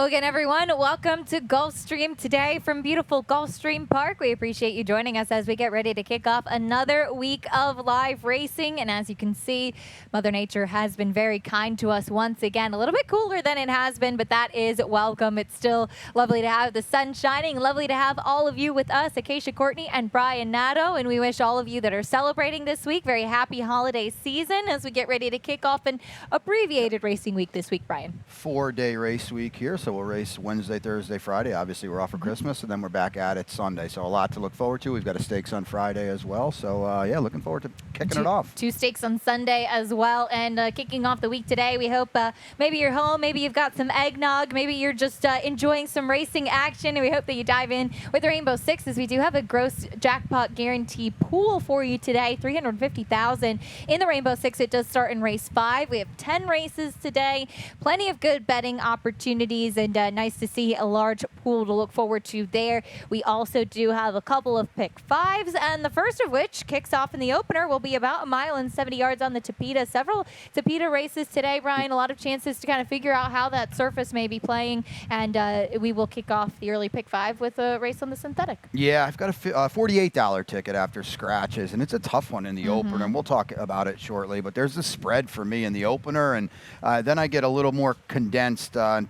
Again, everyone, welcome to Gulfstream today from beautiful Gulfstream Park. We appreciate you joining us as we get ready to kick off another week of live racing. And as you can see, Mother Nature has been very kind to us once again. A little bit cooler than it has been, but that is welcome. It's still lovely to have the sun shining. Lovely to have all of you with us, Acacia Courtney and Brian Nato. And we wish all of you that are celebrating this week very happy holiday season as we get ready to kick off an abbreviated racing week this week, Brian. 4-day race week here, so we'll race Wednesday, Thursday, Friday. Obviously, we're off for Christmas, and then we're back at it Sunday. So a lot to look forward to. We've got a stakes on Friday as well. So, yeah, looking forward to kicking it off. Two stakes on Sunday as well. And kicking off the week today, we hope maybe you're home, maybe you've got some eggnog, maybe you're just enjoying some racing action, and we hope that you dive in with the Rainbow Six, as we do have a gross jackpot guarantee pool for you today, $350,000 in the Rainbow Six. It does start in race 5. We have 10 races today, plenty of good betting opportunities, and nice to see a large pool to look forward to there. We also do have a couple of pick fives, and the first of which kicks off in the opener will be about 1 mile and 70 yards on the Tapeta. Several Tapeta races today, Brian. A lot of chances to kind of figure out how that surface may be playing, and we will kick off the early pick 5 with a race on the synthetic. Yeah, I've got a $48 ticket after scratches, and it's a tough one in the opener, and we'll talk about it shortly, but there's a spread for me in the opener, and then I get a little more condensed on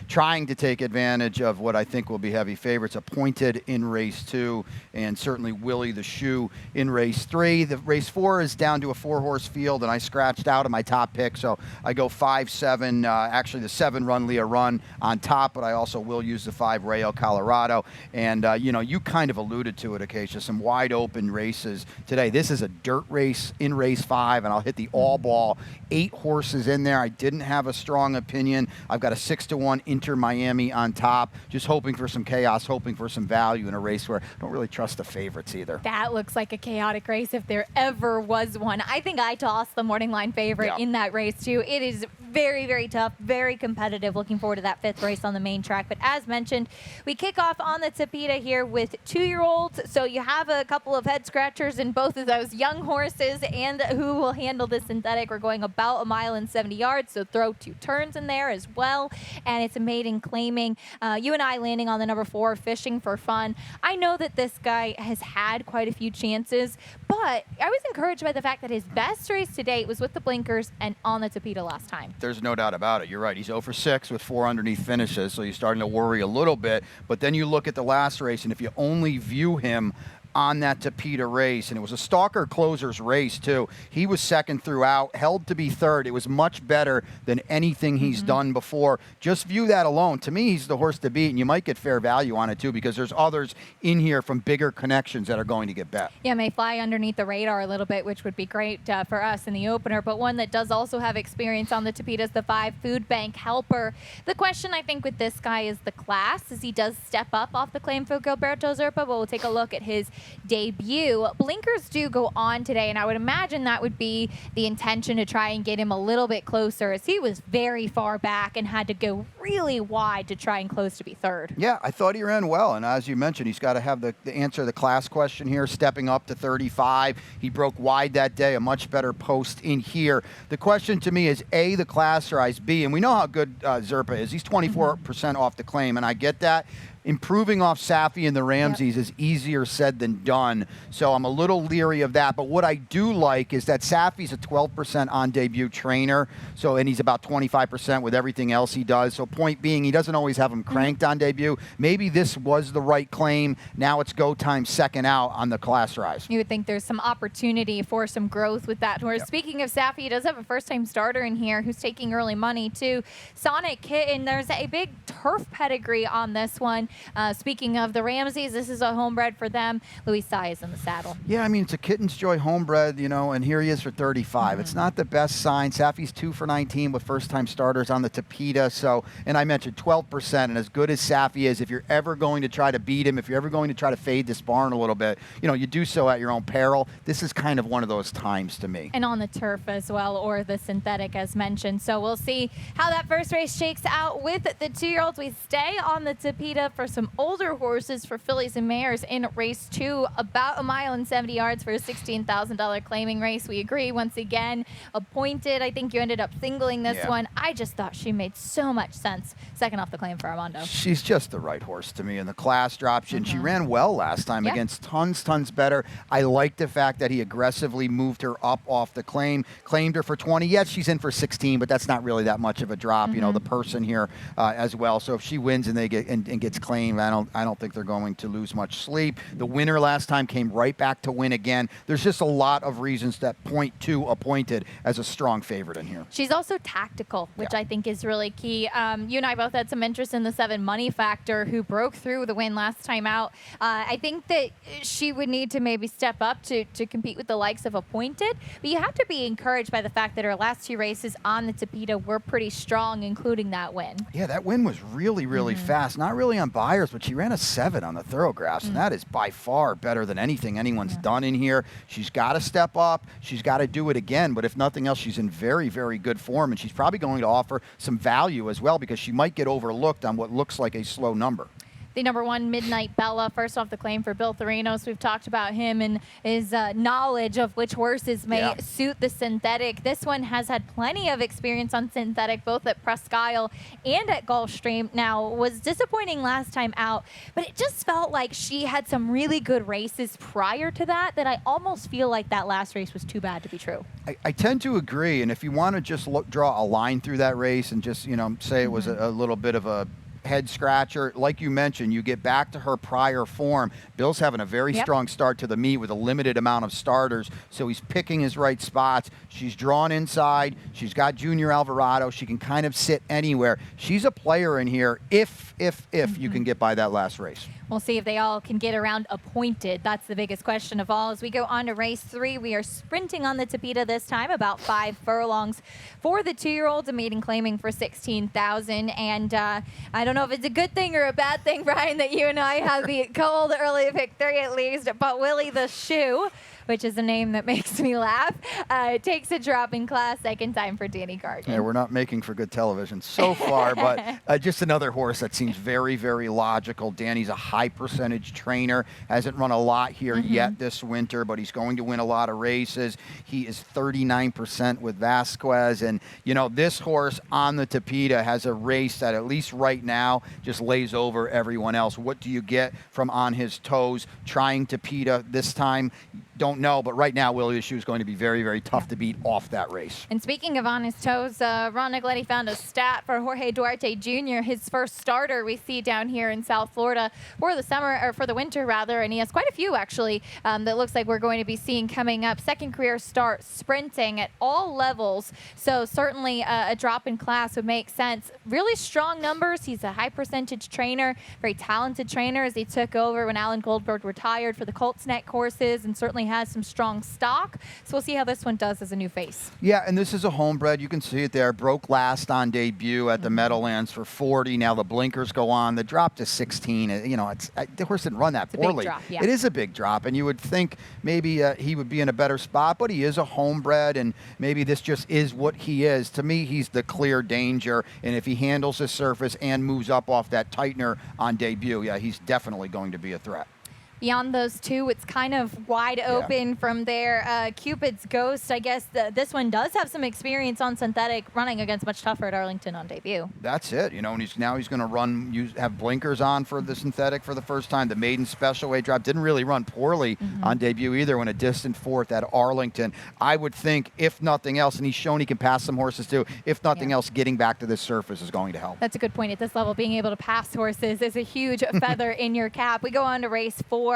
trying to take advantage of what I think will be heavy favorites. Appointed in race 2, and certainly Willie the Shoe in race 3. The race 4 is down to a 4-horse field, and I scratched out of my top pick, so I go 5-7. Actually, the 7 Run Leah Run on top, but I also will use the 5 Rayo Colorado. And you know, you kind of alluded to it, Acacia. Some wide open races today. This is a dirt race in race 5, and I'll hit the all ball. 8 horses in there. I didn't have a strong opinion. I've got a 6-1 Inter Miami on top, just hoping for some chaos, hoping for some value in a race where I don't really trust the favorites either. That looks like a chaotic race if there ever was one. I think I tossed the morning line favorite in that race too. It is very, very tough, very competitive. Looking forward to that 5th race on the main track. But as mentioned, we kick off on the Tapeta here with 2-year-olds. So you have a couple of head scratchers in both of those young horses, and who will handle the synthetic. We're going about 1 mile and 70 yards, so throw 2 turns in there as well. And it's a maiden claiming. You and I landing on the number 4, Fishing for Fun. I know that this guy has had quite a few chances, but I was encouraged by the fact that his best race to date was with the blinkers and on the Tapeta last time. There's no doubt about it. You're right. He's 0 for 6 with 4 underneath finishes, so you're starting to worry a little bit. But then you look at the last race, and if you only view him on that Tapeta race, and it was a stalker closers race too. He was second throughout, held to be third. It was much better than anything he's done before. Just view that alone. To me, he's the horse to beat, and you might get fair value on it too, because there's others in here from bigger connections that are going to get bet. Yeah, may fly underneath the radar a little bit, which would be great for us in the opener, but one that does also have experience on the Tapeta is the 5 Food Bank Helper. The question, I think, with this guy is the class, as he does step up off the claim for Gilberto Zerpa, but we'll take a look at his debut. Blinkers do go on today, and I would imagine that would be the intention, to try and get him a little bit closer, as he was very far back and had to go really wide to try and close to be 3rd. Yeah, I thought he ran well, and as you mentioned, he's got to have the answer to the class question here, stepping up to 35. He broke wide that day, a much better post in here. The question to me is A, the class rise, B, and we know how good Zerpa is. He's 24% off the claim, and I get that. Improving off Safi and the Ramses is easier said than done, so I'm a little leery of that. But what I do like is that Safi's a 12% on debut trainer, and he's about 25% with everything else he does. So point being, he doesn't always have him cranked on debut. Maybe this was the right claim. Now it's go time second out on the class rise. You would think there's some opportunity for some growth with that horse. Speaking of Safi, he does have a first-time starter in here who's taking early money too. Sonic Kitten, there's a big turf pedigree on this one. Speaking of the Ramses, this is a homebred for them. Louis Sy is in the saddle. Yeah, I mean, it's a Kitten's Joy homebred, you know, and here he is for 35. It's not the best sign. Safi's 2 for 19 with first-time starters on the Tapeta. So, and I mentioned 12%, and as good as Safi is, if you're ever going to try to beat him, if you're ever going to try to fade this barn a little bit, you know, you do so at your own peril. This is kind of one of those times to me. And on the turf as well, or the synthetic as mentioned. So we'll see how that first race shakes out with the 2-year-olds. We stay on the Tapeta for some older horses for fillies and mares in race 2. do about 1.70 miles for a $16,000 claiming race. We agree once again. Appointed, I think you ended up singling this one. I just thought she made so much sense. Second off the claim for Armando. She's just the right horse to me in the class drop. And she ran well last time against tons better. I like the fact that he aggressively moved her up off the claim, claimed her for 20. Yes, she's in for 16, but that's not really that much of a drop. You know, the person here as well. So if she wins and they get and gets claimed, I don't think they're going to lose much sleep. The winner last time came right back to win again. There's just a lot of reasons that point to Appointed as a strong favorite in here. She's also tactical, which I think is really key. You and I both had some interest in the 7 Money Factor, who broke through the win last time out. I think that she would need to maybe step up to compete with the likes of Appointed, but you have to be encouraged by the fact that her last 2 races on the Tapeta were pretty strong, including that win. Yeah, that win was really fast. Not really on buyers, but she ran a 7 on the thoroughgrass, and that is by far better than anything anyone's done in here. She's got to step up. She's got to do it again, but if nothing else, she's in very good form, and she's probably going to offer some value as well because she might get overlooked on what looks like a slow number. The number 1, Midnight Bella, first off the claim for Bill Therinos. We've talked about him and his knowledge of which horses may suit the synthetic. This one has had plenty of experience on synthetic, both at Presque Isle and at Gulfstream. Now, was disappointing last time out, but it just felt like she had some really good races prior to that I almost feel like that last race was too bad to be true. I tend to agree, and if you want to just draw a line through that race and just, say it was a little bit of a head scratcher, like you mentioned, you get back to her prior form. Bill's having a very strong start to the meet with a limited amount of starters, so he's picking his right spots. She's drawn inside. She's got Junior Alvarado. She can kind of sit anywhere. She's a player in here if you can get by that last race. We'll see if they all can get around Appointed. That's the biggest question of all. As we go on to race 3, we are sprinting on the Tapeta this time, about 5 furlongs for the 2-year-olds, a maiden claiming for 16,000. And I don't know if it's a good thing or a bad thing, Brian, that you and I have the cold early victory at least, but Willie the Shoe, which is a name that makes me laugh, takes a drop in class, second time for Danny Gardner. Yeah, we're not making for good television so far, but just another horse that seems very logical. Danny's a high percentage trainer, hasn't run a lot here yet this winter, but he's going to win a lot of races. He is 39% with Vasquez, and this horse on the Tapeta has a race that at least right now just lays over everyone else. What do you get from On His Toes trying Tapeta this time? Don't know, but right now Willie the Shoe is going to be very tough to beat off that race. And speaking of On His Toes, Ron Negletti found a stat for Jorge Duarte Jr., his first starter we see down here in South Florida for the summer, or for the winter rather, and he has quite a few actually that looks like we're going to be seeing coming up. Second career start sprinting at all levels, so certainly a drop in class would make sense. Really strong numbers. He's a high percentage trainer, very talented trainer, as he took over when Alan Goldberg retired for the Colts Neck courses, and certainly has some strong stock. So we'll see how this one does as a new face. Yeah, and this is a homebred. You can see it there. Broke last on debut at the Meadowlands for 40. Now the blinkers go on. The drop to 16. The horse didn't run that poorly. Big drop, yeah. It is a big drop, and you would think maybe he would be in a better spot, but he is a homebred, and maybe this just is what he is. To me, he's the clear danger, and if he handles his surface and moves up off that tightener on debut, yeah, he's definitely going to be a threat. Beyond those two, it's kind of wide open from there. Cupid's Ghost, I guess this one does have some experience on synthetic, running against much tougher at Arlington on debut. That's it, and he's going to have blinkers on for the synthetic for the first time. The maiden special weight drop didn't really run poorly on debut either, when a distant fourth at Arlington. I would think, if nothing else, and he's shown he can pass some horses too, if nothing else, getting back to this surface is going to help. That's a good point. At this level, being able to pass horses is a huge feather in your cap. We go on to race 4.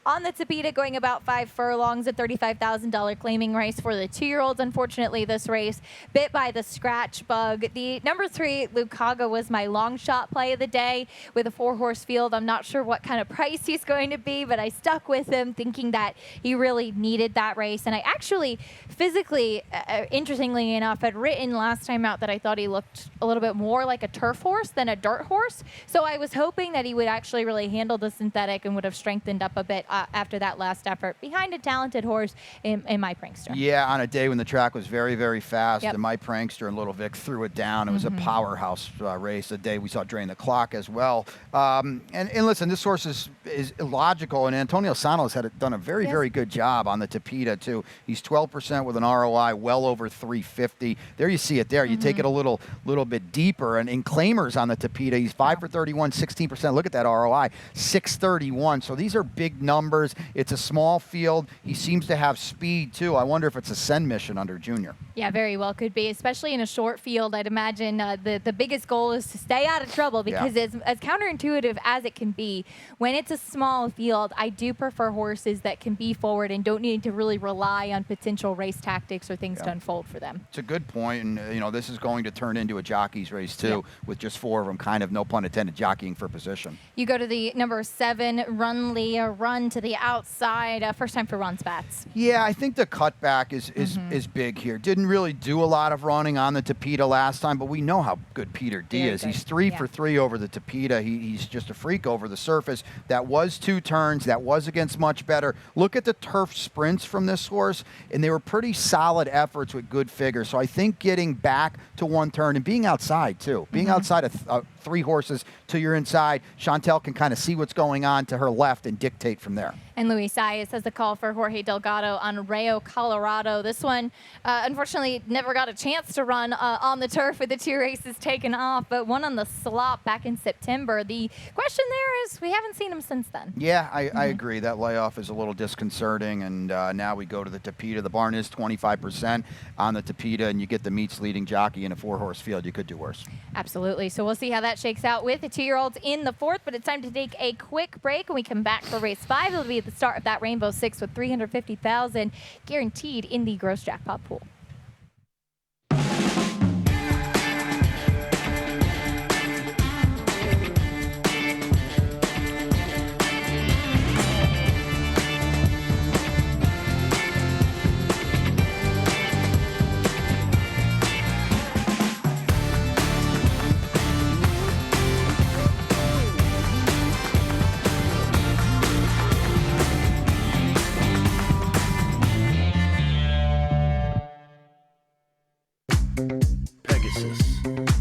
On the Tapeta, going about 5 furlongs, a $35,000 claiming race for the 2-year-olds. Unfortunately, this race bit by the scratch bug. The number 3, Lucaga, was my long shot play of the day with a 4-horse field. I'm not sure what kind of price he's going to be, but I stuck with him thinking that he really needed that race. And I actually physically, interestingly enough, had written last time out that I thought he looked a little bit more like a turf horse than a dirt horse. So I was hoping that he would actually really handle the synthetic and would have strengthened loosened up a bit after that last effort behind a talented horse in My Prankster. Yeah, on a day when the track was very, very fast, Yep. and My Prankster and Little Vic threw it down. It was a powerhouse race. A day we saw drain the clock as well. And listen, this horse is illogical, and Antonio Sano's done a very, very good job on the Tapeta too. He's 12% with an ROI well over 350. There you see it there. You take it a little bit deeper, and in claimers on the Tapeta, he's 5 for 31, 16%. Look at that ROI, 631. So these are big numbers. It's a small field. He seems to have speed too. I wonder if it's a send mission under Junior. Yeah, very well could be, especially in a short field. I'd imagine the biggest goal is to stay out of trouble, because as counterintuitive as it can be, when it's a small field, I do prefer horses that can be forward and don't need to really rely on potential race tactics or things to unfold for them. It's a good point, and this is going to turn into a jockey's race too, with just 4 of them, kind of, no pun intended, jockeying for position. You go to the number 7, Run Leah, run to the outside. First time for Ron Spatz. Yeah, I think the cutback is big here. Didn't really do a lot of running on the Tapeta last time, but we know how good Peter D is. He's 3 for 3 over the Tapeta. He's just a freak over the surface. That was 2 turns. That was against much better. Look at the turf sprints from this horse, and they were pretty solid efforts with good figures. So I think getting back to 1 turn and being outside too, being outside of 3 horses to your inside, Chantel can kind of see what's going on to her left and dictate from there. And Luis Saez has the call for Jorge Delgado on Rayo, Colorado. This one, unfortunately, never got a chance to run on the turf with the 2 races taken off, but one on the slop back in September. The question there is, we haven't seen him since then. Yeah, I agree. That layoff is a little disconcerting, and now we go to the Tapeta. The barn is 25% on the Tapeta, and you get the meets leading jockey in a 4-horse field. You could do worse. Absolutely. So we'll see how that shakes out with the 2-year-olds in the 4th, but it's time to take a quick break. When we come back for race 5, it'll be the start of that Rainbow Six with $350,000 guaranteed in the gross jackpot pool.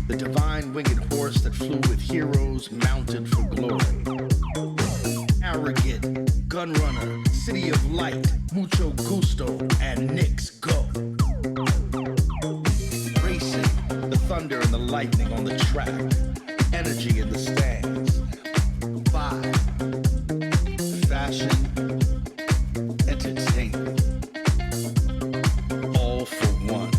The divine winged horse that flew with heroes mounted for glory. Arrogant, gun runner, city of light, mucho gusto, and Knicks go. Racing, the thunder and the lightning on the track, energy in the stands. Vibe, fashion, entertainment, all for one.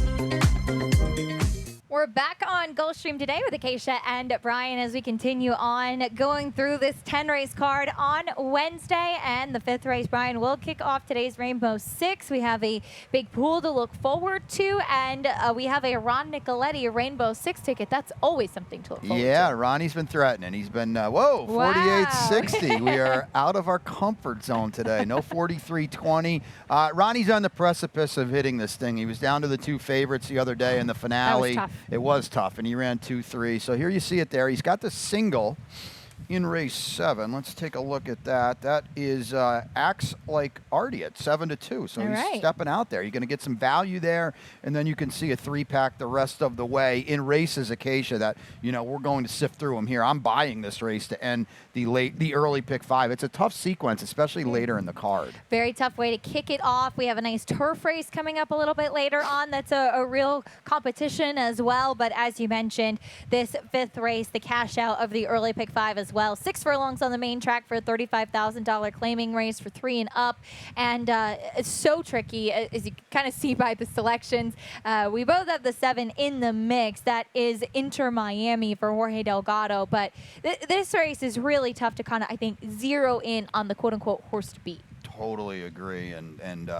We're back on Gulfstream today with Acacia and Brian as we continue on going through this 10-race card on Wednesday. And the 5th race, Brian, will kick off today's Rainbow Six. We have a big pool to look forward to, and we have a Ron Nicoletti Rainbow Six ticket. That's always something to look forward to. Yeah, Ronnie's been threatening. He's been, whoa, 48.60. We are out of our comfort zone today. No 43.20. Ronnie's on the precipice of hitting this thing. He was down to the 2 favorites the other day in the finale. That was tough. It was tough, and he ran 2-3. So here you see it there. He's got the single in race 7. Let's take a look at that. That is acts like Artie at 7-2. So he's stepping out there. You're going to get some value there, and then you can see a 3-pack the rest of the way in races. Acacia that we're going to sift through them here. I'm buying this race to end the early pick 5. It's a tough sequence, especially later in the card. Very tough way to kick it off. We have a nice turf race coming up a little bit later on. That's a real competition as well. But as you mentioned, this 5th race, the cash out of the early pick 5 as well. 6 furlongs on the main track for a $35,000 claiming race for 3 and up. And it's so tricky, as you kind of see by the selections. We both have the 7 in the mix. That is Inter Miami for Jorge Delgado. But this race is really tough to kind of, I think, zero in on the quote-unquote horse to beat. Totally agree. And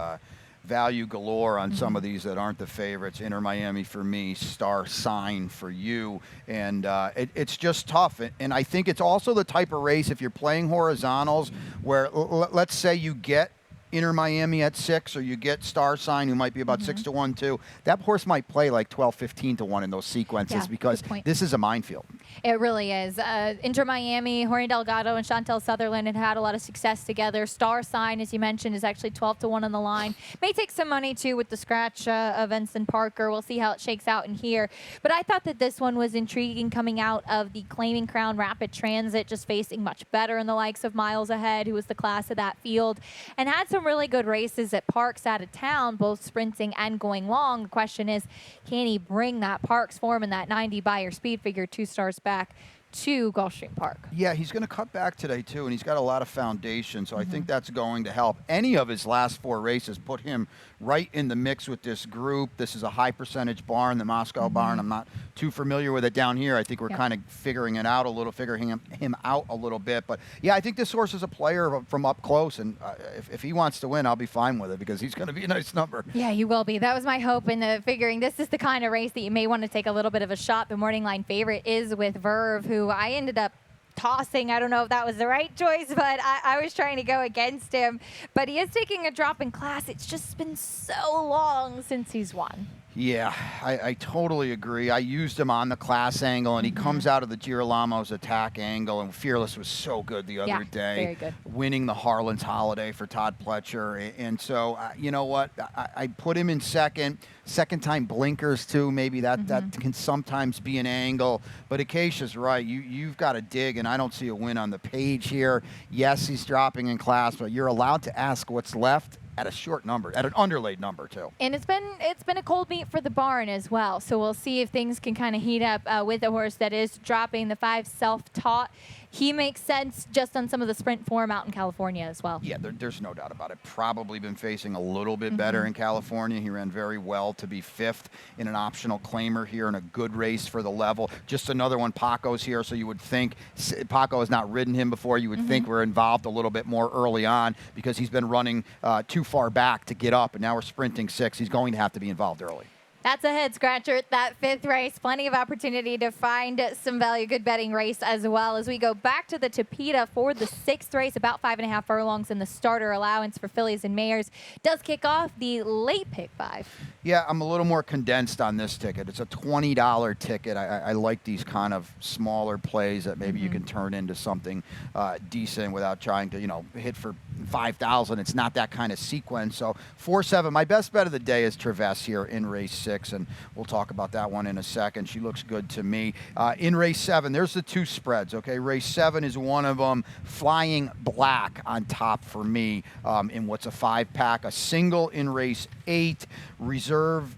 value galore on some of these that aren't the favorites. Inter Miami for me, Star Sign for you. And it's just tough. And I think it's also the type of race, if you're playing horizontals, where let's say you get Inter Miami at 6, or you get Star Sign, who might be about 6 to 1 too. That horse might play like 12, 15 to 1 in those sequences, because this is a minefield. It really is. Inter Miami, Jorge Delgado and Chantel Sutherland had a lot of success together. Star Sign, as you mentioned, is actually 12-1 on the line. May take some money too with the scratch of Ensign Parker. We'll see how it shakes out in here. But I thought that this one was intriguing coming out of the Claiming Crown Rapid Transit, just facing much better in the likes of Miles Ahead, who was the class of that field, and had some really good races at Parks out of town, both sprinting and going long. The question is, can he bring that Parks form and that 90 Buyer speed figure 2 stars back to Gulfstream Park? Yeah, he's going to cut back today, too, and he's got a lot of foundation, so I think that's going to help. Any of his last 4 races put him right in the mix with this group. This is a high-percentage barn, the Moscow barn. I'm not too familiar with it down here. I think we're kind of figuring him out a little bit. But, yeah, I think this horse is a player from up close, and if he wants to win, I'll be fine with it because he's going to be a nice number. Yeah, you will be. That was my hope in the figuring. This is the kind of race that you may want to take a little bit of a shot. The morning line favorite is with Verve, who I ended up tossing. I don't know if that was the right choice, but I was trying to go against him. But he is taking a drop in class. It's just been so long since he's won. Yeah, I totally agree. I used him on the class angle, and he comes out of the Girolamo's attack angle, and Fearless was so good the other day. Very good. Winning the Harlan's Holiday for Todd Pletcher. And so, you know what? I put him in second time blinkers, too. Maybe that can sometimes be an angle. But Acacia's right. You've got to dig, and I don't see a win on the page here. Yes, he's dropping in class, but you're allowed to ask what's left at a short number, at an underlaid number, too. And it's been a cold meet for the barn as well. So we'll see if things can kind of heat up with a horse that is dropping. The 5 self-taught. He makes sense just on some of the sprint form out in California as well. Yeah, there's no doubt about it. Probably been facing a little bit better in California. He ran very well to be 5th in an optional claimer here in a good race for the level. Just another one. Paco's here, so you would think Paco has not ridden him before. You would think we're involved a little bit more early on because he's been running too far back to get up, and now we're sprinting 6. He's going to have to be involved early. That's a head scratcher. That 5th race, plenty of opportunity to find some value. Good betting race as well. As we go back to the Tapeta for the 6th race, about 5.5 furlongs in the starter allowance for fillies and mares. Does kick off the late pick 5. Yeah, I'm a little more condensed on this ticket. It's a $20 ticket. I like these kind of smaller plays that maybe you can turn into something decent without trying to, hit for 5,000. It's not that kind of sequence. So 4-7. My best bet of the day is Traverse here in race 6, and we'll talk about that one in a second. She looks good to me. In race 7, there's the 2 spreads. Okay, race 7 is one of them. Flying Black on top for me in what's a 5-pack. A single in race 8. Reserve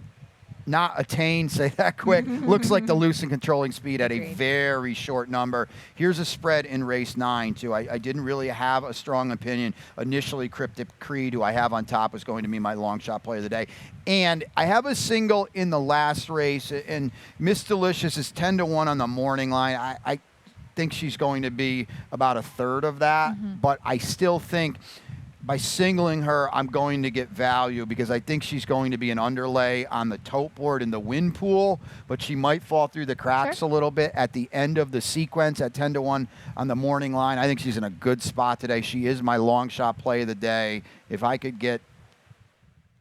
not attained, say that quick. Looks like the loose and controlling speed at a very short number. Here's a spread in race 9, too. I didn't really have a strong opinion. Initially, Cryptic Creed, who I have on top, was going to be my long shot play of the day. And I have a single in the last race, and Miss Delicious is 10-1 on the morning line. I think she's going to be about a third of that, but I still think by singling her, I'm going to get value because I think she's going to be an underlay on the tote board in the win pool, but she might fall through the cracks a little bit at the end of the sequence at 10-1 on the morning line. I think she's in a good spot today. She is my long shot play of the day. If I could get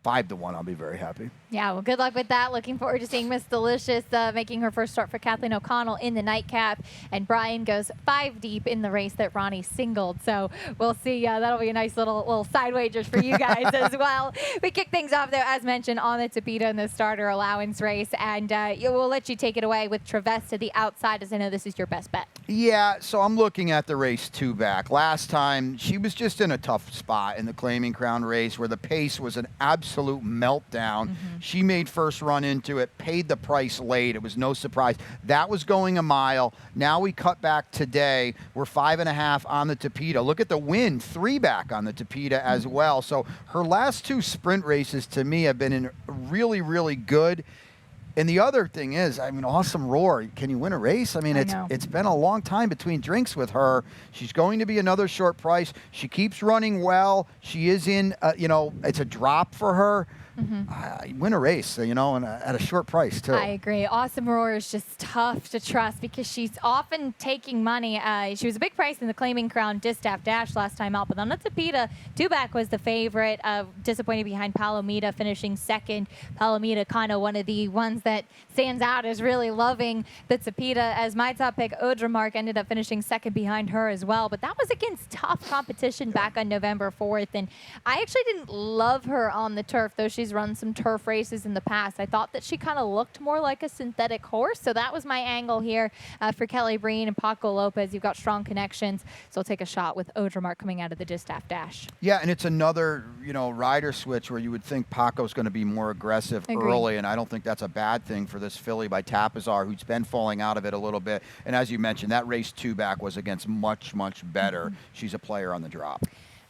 5-1, I'll be very happy. Yeah, well, good luck with that. Looking forward to seeing Miss Delicious making her first start for Kathleen O'Connell in the nightcap. And Brian goes 5 deep in the race that Ronnie singled. So we'll see. That'll be a nice little side wagers for you guys as well. We kick things off, though, as mentioned, on the Tapeta in the starter allowance race. And we'll let you take it away with Traverse to the outside, as I know this is your best bet. Yeah, so I'm looking at the race 2 back. Last time, she was just in a tough spot in the Claiming Crown race where the pace was an absolute meltdown. She made first run into it, paid the price late. It was no surprise. That was going a mile. Now we cut back today. We're 5.5 on the Tapeta. Look at the win, 3 back on the Tapeta as well. So her last 2 sprint races to me have been really, really good. And the other thing is, Awesome Roar, can you win a race? It's been a long time between drinks with her. She's going to be another short price. She keeps running well. She is in, it's a drop for her. Win a race, and at a short price, too. I agree. Awesome Roar is just tough to trust because she's often taking money. She was a big price in the Claiming Crown Distaff Dash last time out, but on the Tapeta, 2-back was the favorite. Disappointed behind Palomita, finishing second. Palomita kind of one of the ones that stands out as really loving the Tapeta, as my top pick, Odremark, ended up finishing second behind her as well. But that was against tough competition back on November 4th. And I actually didn't love her on the turf, though she's run some turf races in the past. I thought that she kind of looked more like a synthetic horse. So that was my angle here for Kelly Breen and Paco Lopez. You've got strong connections. So I'll take a shot with Odremark coming out of the distaff dash. Yeah, and it's another, rider switch where you would think Paco's going to be more aggressive early, and I don't think that's a bad thing for this filly by Tapizar, who's been falling out of it a little bit. And as you mentioned, that race 2 back was against much, much better. She's a player on the drop.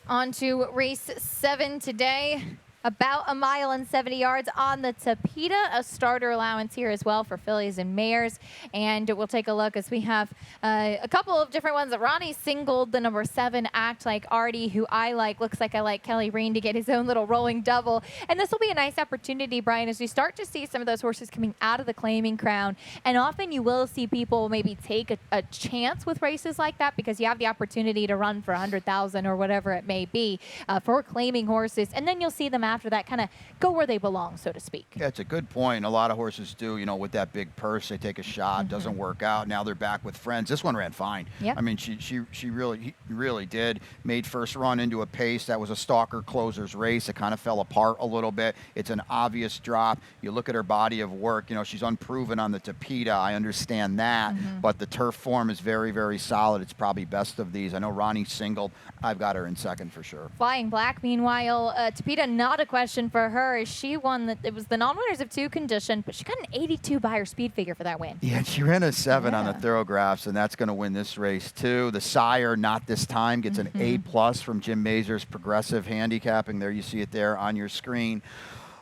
On to race 7 today. About 1.70 miles on the Tapeta, a starter allowance here as well for fillies and mares. And we'll take a look as we have a couple of different ones. Ronnie singled the number 7, Act Like Artie, who I like. Looks like I like Kelly Breen to get his own little rolling double. And this will be a nice opportunity, Brian, as we start to see some of those horses coming out of the claiming crown. And often you will see people maybe take a chance with races like that because you have the opportunity to run for 100,000 or whatever it may be for claiming horses. And then you'll see them after that kind of go where they belong, so to speak. Yeah, it's a good point. A lot of horses do, with that big purse, they take a shot, doesn't work out. Now they're back with friends. This one ran fine. Yep. I mean, he really did. Made first run into a pace. That was a stalker closer's race. It kind of fell apart a little bit. It's an obvious drop. You look at her body of work, she's unproven on the Tapeta. I understand that, but the turf form is very, very solid. It's probably best of these. I know Ronnie singled. I've got her in second for sure. Flying Black, meanwhile, Tapeta, not a question for her. She won. It was the non-winners of 2 condition, but she got an 82 by her speed figure for that win. Yeah, she ran a 7 on the Thoroughgraphs, and that's going to win this race too. The sire, not this time, gets an A+ from Jim Mazur's Progressive Handicapping. There you see it there on your screen.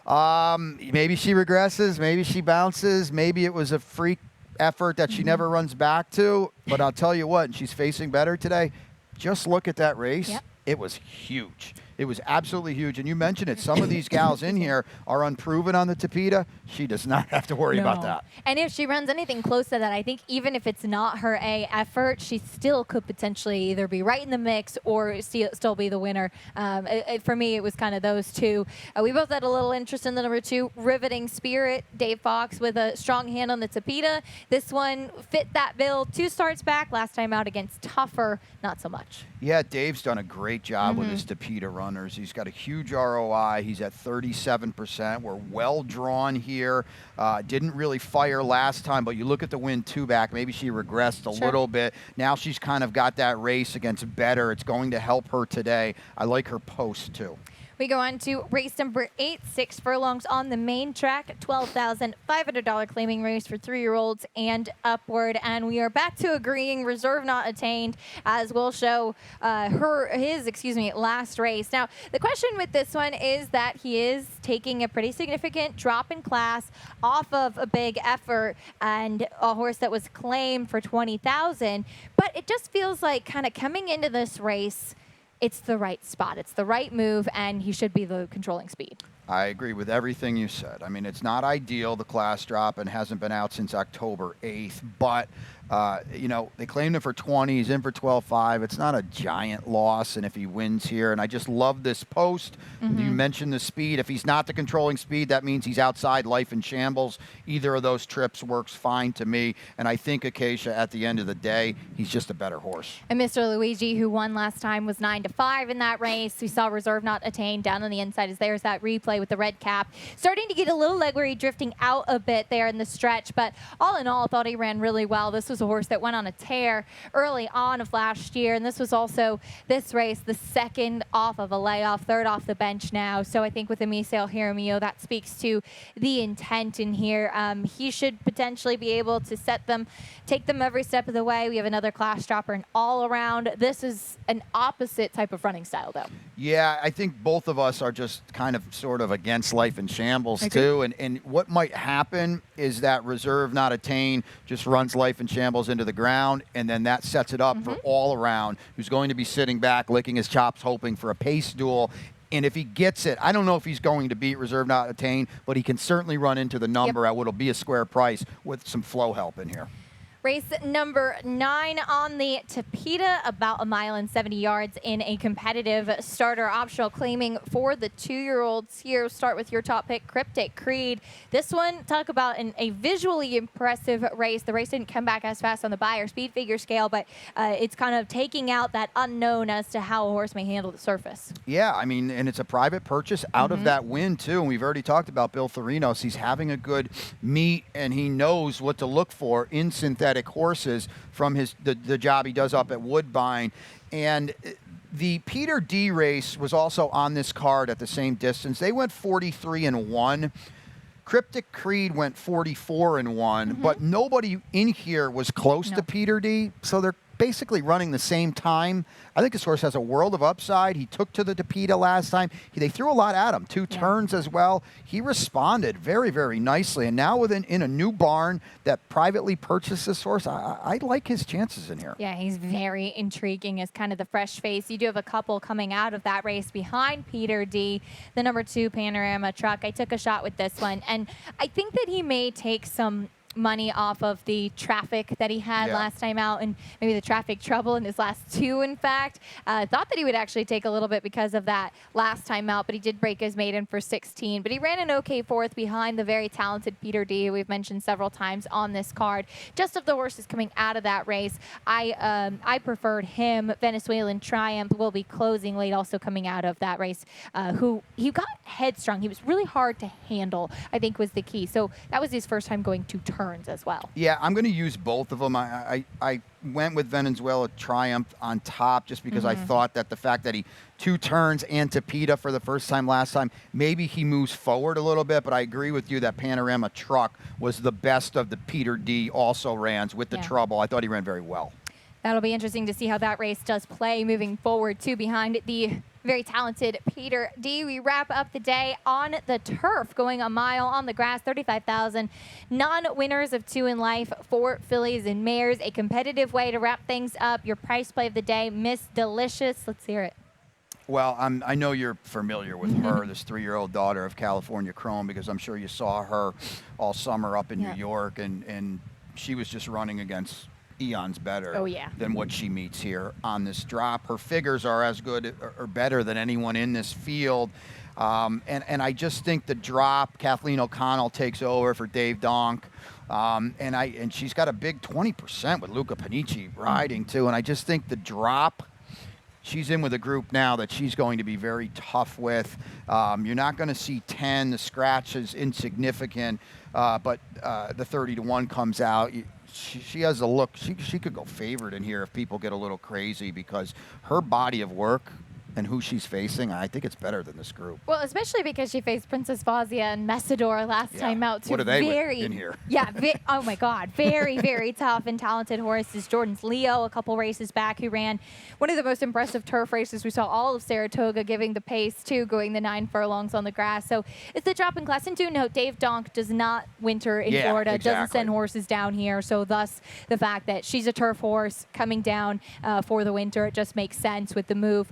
Maybe she regresses, maybe she bounces, maybe it was a freak effort that she never runs back to, but I'll tell you what, she's facing better today. Just look at that race. Yep. It was huge. It was absolutely huge. And you mentioned it. Some of these gals in here are unproven on the Tapeta. She does not have to worry about that. And if she runs anything close to that, I think even if it's not her A effort, she still could potentially either be right in the mix or still be the winner. For me, it was kind of those two. We both had a little interest in the number 2, Riveting Spirit. Dave Fox with a strong hand on the Tapeta. This one fit that bill. 2 starts back. Last time out against Tougher, not so much. Yeah, Dave's done a great job with his Tapeta runners. He's got a huge ROI. He's at 37%. We're well drawn here. Didn't really fire last time, but you look at the win 2 back. Maybe she regressed a little bit. Now she's kind of got that race against better. It's going to help her today. I like her post too. We go on to race number 8, 6 furlongs on the main track, $12,500 claiming race for 3-year-olds and upward. And we are back to agreeing reserve not attained, as we'll show his last race. Now, the question with this one is that he is taking a pretty significant drop in class off of a big effort and a horse that was claimed for $20,000. But it just feels like kind of coming into this race, it's the right spot. It's the right move, and he should be the controlling speed. I agree with everything you said. I mean, it's not ideal, the class drop, and hasn't been out since October 8th, but they claimed him for 20. He's in for 12.5. It's not a giant loss, and if he wins here, and I just love this post. You mentioned the speed. If he's not the controlling speed, that means he's outside Life in Shambles. Either of those trips works fine to me, and I think Acacia, at the end of the day, he's just a better horse. And Mr. Luigi, who won last time, was 9-5 in that race. We saw reserve not attained down on the inside as there's that replay with the red cap. Starting to get a little leg weary, drifting out a bit there in the stretch, but all in all, I thought he ran really well. This was a horse that went on a tear early on of last year, and this was also this race, the second off of a layoff, third off the bench now. So I think with Emiseo Jaramillo, that speaks to the intent in here. He should potentially be able to take them every step of the way. We have another class dropper and all around. This is an opposite type of running style, though. Yeah, I think both of us are just kind of sort of against Life in Shambles too. And what might happen is that reserve not attained just runs Life in Shambles into the ground, and then that sets it up for all around, who's going to be sitting back, licking his chops, hoping for a pace duel. And if he gets it, I don't know if he's going to beat reserve not attained, but he can certainly run into the number at what'll be a square price with some flow help in here. Race number 9 on the Tapeta, about 1.70 miles in a competitive starter optional, claiming for the 2-year-olds here. Start with your top pick, Cryptic Creed. This one, talk about a visually impressive race. The race didn't come back as fast on the Beyer speed figure scale, but it's kind of taking out that unknown as to how a horse may handle the surface. Yeah, I mean, and it's a private purchase out of that win, too. And we've already talked about Bill Therinos. He's having a good meet, and he knows what to look for in synthetic horses from the job he does up at Woodbine. And the Peter D race was also on this card at the same distance. They went 43-1. Cryptic Creed went 44-1, but nobody in here was close to Peter D, so they're basically running the same time. I think this horse has a world of upside. He took to the Tapeta last time. They threw a lot at him, 2 turns as well. He responded very, very nicely. And now in a new barn that privately purchased this horse, I like his chances in here. Yeah, he's very intriguing as kind of the fresh face. You do have a couple coming out of that race behind Peter D, the number 2 Panorama Truck. I took a shot with this one, and I think that he may take some money off of the traffic that he had last time out, and maybe the traffic trouble in his last 2, in fact. Thought that he would actually take a little bit because of that last time out, but he did break his maiden for 16. But he ran an okay 4th behind the very talented Peter D, we've mentioned several times on this card. Just of the horses coming out of that race, I preferred him. Venezuelan Triumph will be closing late, also coming out of that race, who he got headstrong. He was really hard to handle, I think, was the key. So that was his first time going to turns as well. Yeah, I'm going to use both of them. I went with Venezuela Triumph on top just because I thought that the fact that he 2 turns and Tapeta for the first time last time, maybe he moves forward a little bit, but I agree with you that Panorama Truck was the best of the Peter D also rans with the trouble. I thought he ran very well. That'll be interesting to see how that race does play moving forward, too, behind the very talented Peter D. We wrap up the day on the turf, going a mile on the grass, 35,000. Non-winners of 2 in life, 4 fillies and mares. A competitive way to wrap things up. Your price play of the day, Miss Delicious. Let's hear it. Well, I know you're familiar with her, this 3-year-old daughter of California Chrome, because I'm sure you saw her all summer up in New York, and she was just running against eons better than what she meets here on this drop. Her figures are as good or better than anyone in this field. And I just think the drop, Kathleen O'Connell takes over for Dave Donk. And she's got a big 20% with Luca Panici riding too. And I just think the drop, she's in with a group now that she's going to be very tough with. You're not going to see 10. The scratch is insignificant, but the 30-1 comes out. She has a look. She could go favored in here if people get a little crazy, because her body of work and who she's facing, I think it's better than this group. Well, especially because she faced Princess Fazia and Messidor last time out. What are they in here? Yeah, oh my God. Very, very tough and talented horses. Jordan's Leo, a couple races back, who ran one of the most impressive turf races. We saw all of Saratoga giving the pace, too, going the 9 furlongs on the grass. So it's the drop in class. And do note, Dave Donk does not winter in Florida, doesn't send horses down here. So thus, the fact that she's a turf horse coming down for the winter, it just makes sense with the move,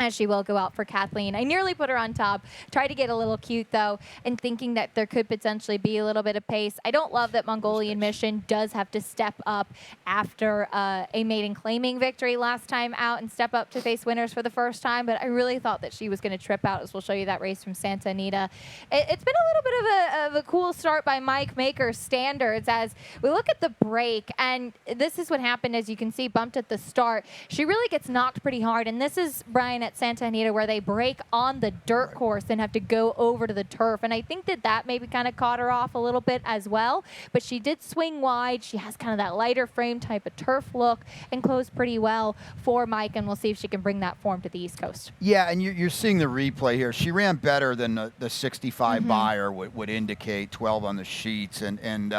as she will go out for Kathleen. I nearly put her on top. Tried to get a little cute, though, and thinking that there could potentially be a little bit of pace. I don't love that Mongolian Mission does have to step up after a maiden claiming victory last time out and step up to face winners for the first time, but I really thought that she was going to trip out, as we'll show you that race from Santa Anita. It's been a little bit of a cool start by Mike Maker's standards as we look at the break, and this is what happened, as you can see, bumped at the start. She really gets knocked pretty hard, and this is, Brian, at Santa Anita, where they break on the dirt course and have to go over to the turf. And I think that maybe kind of caught her off a little bit as well. But she did swing wide. She has kind of that lighter frame type of turf look and closed pretty well for Mike. And we'll see if she can bring that form to the East Coast. Yeah, and you're seeing the replay here. She ran better than the 65 Beyer would indicate, 12 on the sheets. And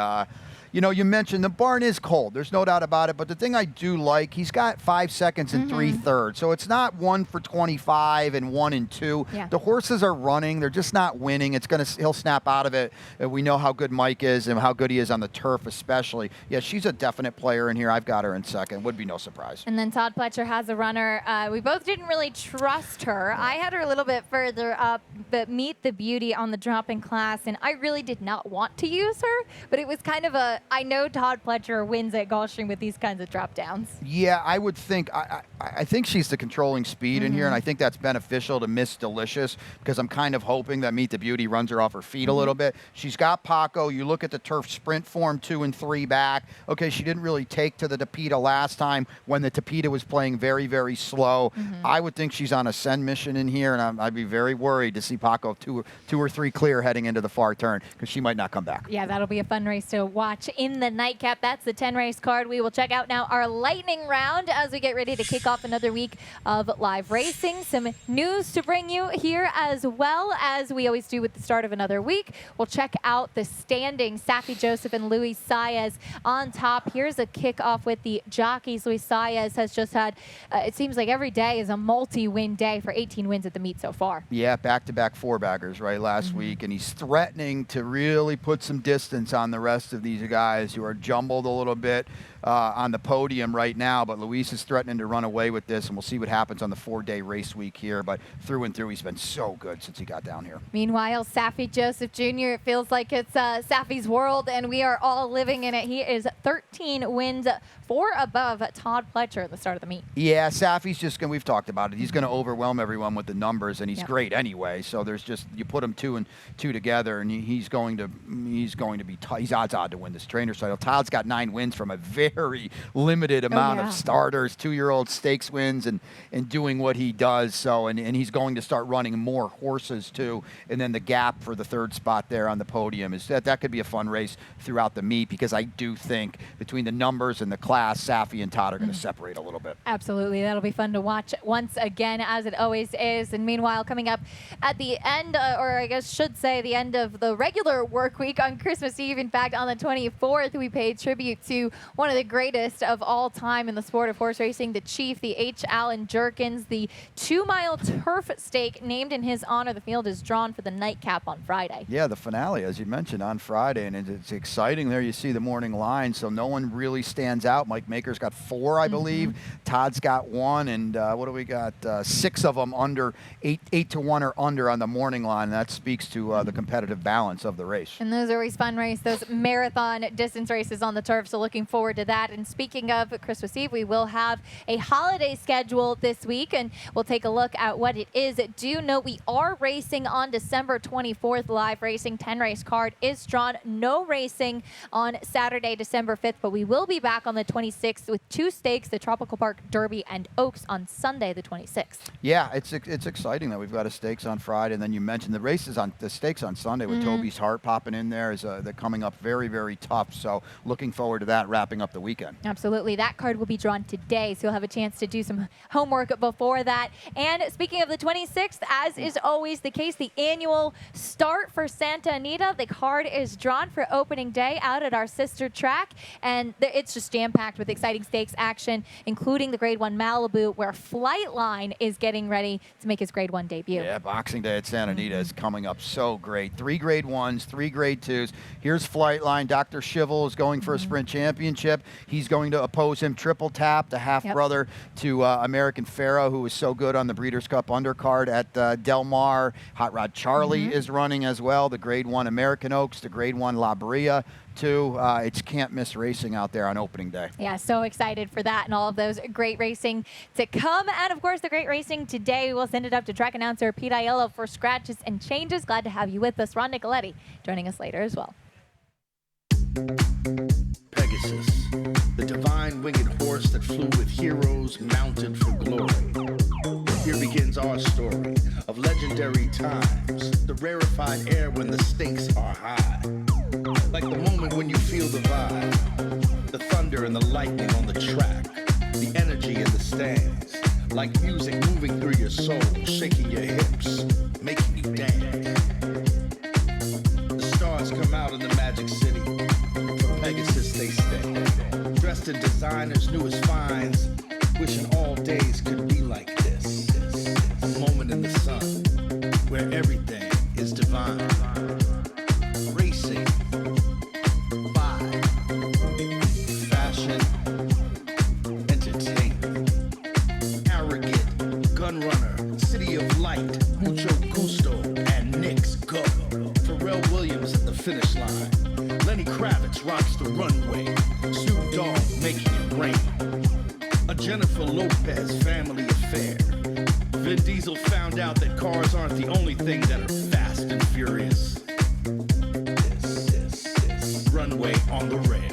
you know, you mentioned the barn is cold. There's no doubt about it. But the thing I do like, he's got 5 seconds and 3/3. So it's not 1 for 25 and 1 and 2. Yeah. The horses are running. They're just not winning. He'll snap out of it. We know how good Mike is and how good he is on the turf, especially. Yeah, she's a definite player in here. I've got her in second. Would be no surprise. And then Todd Pletcher has a runner. We both didn't really trust her. I had her a little bit further up, but Meet the Beauty on the drop in class, and I really did not want to use her. But it was kind of a I know Todd Pletcher wins at Gulfstream with these kinds of drop downs. Yeah, I would think. I think she's the controlling speed in here, and I think that's beneficial to Miss Delicious because I'm kind of hoping that Meet the Beauty runs her off her feet a little bit. She's got Paco. You look at the turf sprint form 2 and 3 back. Okay, she didn't really take to the Tapeta last time when the Tapeta was playing very, very slow. I would think she's on a send mission in here, and I'd be very worried to see Paco two or three clear heading into the far turn because she might not come back. Yeah, that'll be a fun race to watch in the nightcap. That's the 10 race card. We will check out now our lightning round as we get ready to kick off another week of live racing. Some news to bring you here as well, as we always do with the start of another week. We'll check out the standings. Safi Joseph and Luis Saez on top. Here's a kickoff with the jockeys. Luis Saez has just had, it seems like every day is a multi-win day for 18 wins at the meet so far. Yeah, back-to-back four-baggers, right, last week, and he's threatening to really put some distance on the rest of these guys who are jumbled a little bit on the podium right now, but Luis is threatening to run away with this, and we'll see what happens on the 4-day race week here, but through and through, he's been so good since he got down here. Meanwhile, Safi Joseph Jr., it feels like it's Safi's world, and we are all living in it. He is 13 wins, 4 above Todd Pletcher at the start of the meet. Yeah, Safi's just going to, we've talked about it, he's going to overwhelm everyone with the numbers, and he's great anyway, so there's just, you put him 2 and 2 together, and he's going to be, he's odds-on to win this trainer title. Todd's got 9 wins from a very limited amount of starters, 2-year-old stakes wins, and doing what he does, so, and he's going to start running more horses too, and then the gap for the 3rd spot there on the podium is that could be a fun race throughout the meet, because I do think between the numbers and the class, Safi and Todd are going to separate a little bit. Absolutely. That'll be fun to watch once again, as it always is. And meanwhile, coming up at the end, or I guess should say the end of the regular work week on Christmas Eve, in fact, on the 24th, we paid tribute to one of the greatest of all time in the sport of horse racing, the Chief, the H. Allen Jerkins, the 2-mile turf stake named in his honor. The field is drawn for the nightcap on Friday. Yeah, the finale, as you mentioned, on Friday, and it's exciting. There you see the morning line, so no one really stands out. Mike Maker's got 4, I believe. Todd's got 1, and what do we got? 6 of them under 8 to 1 or under on the morning line. That speaks to the competitive balance of the race. And those are always fun races, those marathon distance races on the turf. So looking forward to that. And speaking of Christmas Eve, we will have a holiday schedule this week, and we'll take a look at what it is. Do note we are racing on December 24th. Live racing 10 race card is drawn. No racing on Saturday, December 5th, but we will be back on the 26th with 2 stakes, the Tropical Park Derby and Oaks on Sunday, the 26th. Yeah, it's exciting that we've got a stakes on Friday, and then you mentioned the races on the stakes on Sunday with Toby's Heart popping in there. They're coming up very, very tough. So looking forward to that wrapping up the weekend. Absolutely. That card will be drawn today, so you'll have a chance to do some homework before that. And speaking of the 26th, as is always the case, the annual start for Santa Anita, the card is drawn for opening day out at our sister track, and it's just jam-packed with exciting stakes action, including the Grade 1 Malibu, where Flightline is getting ready to make his Grade 1 debut. Yeah, Boxing Day at Santa Anita is coming up so great. 3 Grade 1s, 3 Grade 2s. Here's Flightline. Dr. Shivel is going for a sprint championship. He's going to oppose him. Triple Tap, the half-brother to American Pharaoh, who was so good on the Breeders' Cup undercard at Del Mar. Hot Rod Charlie is running as well. The Grade 1 American Oaks, the Grade 1 La Brea. It's can't miss racing out there on opening day. Yeah, so excited for that and all of those great racing to come. And of course, the great racing today. We'll send it up to track announcer Pete Aiello for scratches and changes. Glad to have you with us. Ron Nicoletti joining us later as well. Pegasus, the divine winged horse that flew with heroes mounted for glory. Here begins our story of legendary times, the rarefied air when the stakes are high. Like the moment when you feel the vibe, the thunder and the lightning on the track, the energy in the stands, like music moving through your soul, shaking your hips, making you dance. The stars come out in the magic city, for Pegasus they stay, dressed in designers' newest finds, wishing all days could be like this. A moment in the sun, where everything is divine. Racing, vibe, fashion, entertainment. Arrogant, gun runner, city of light, mucho gusto, and Knicks go. Pharrell Williams at the finish line. Lenny Kravitz Kravitz rocks the runway. Snoop Dogg making it rain. A Jennifer Lopez family affair. Vin Diesel found out that cars aren't the only thing that are fast and furious. This runway on the rail.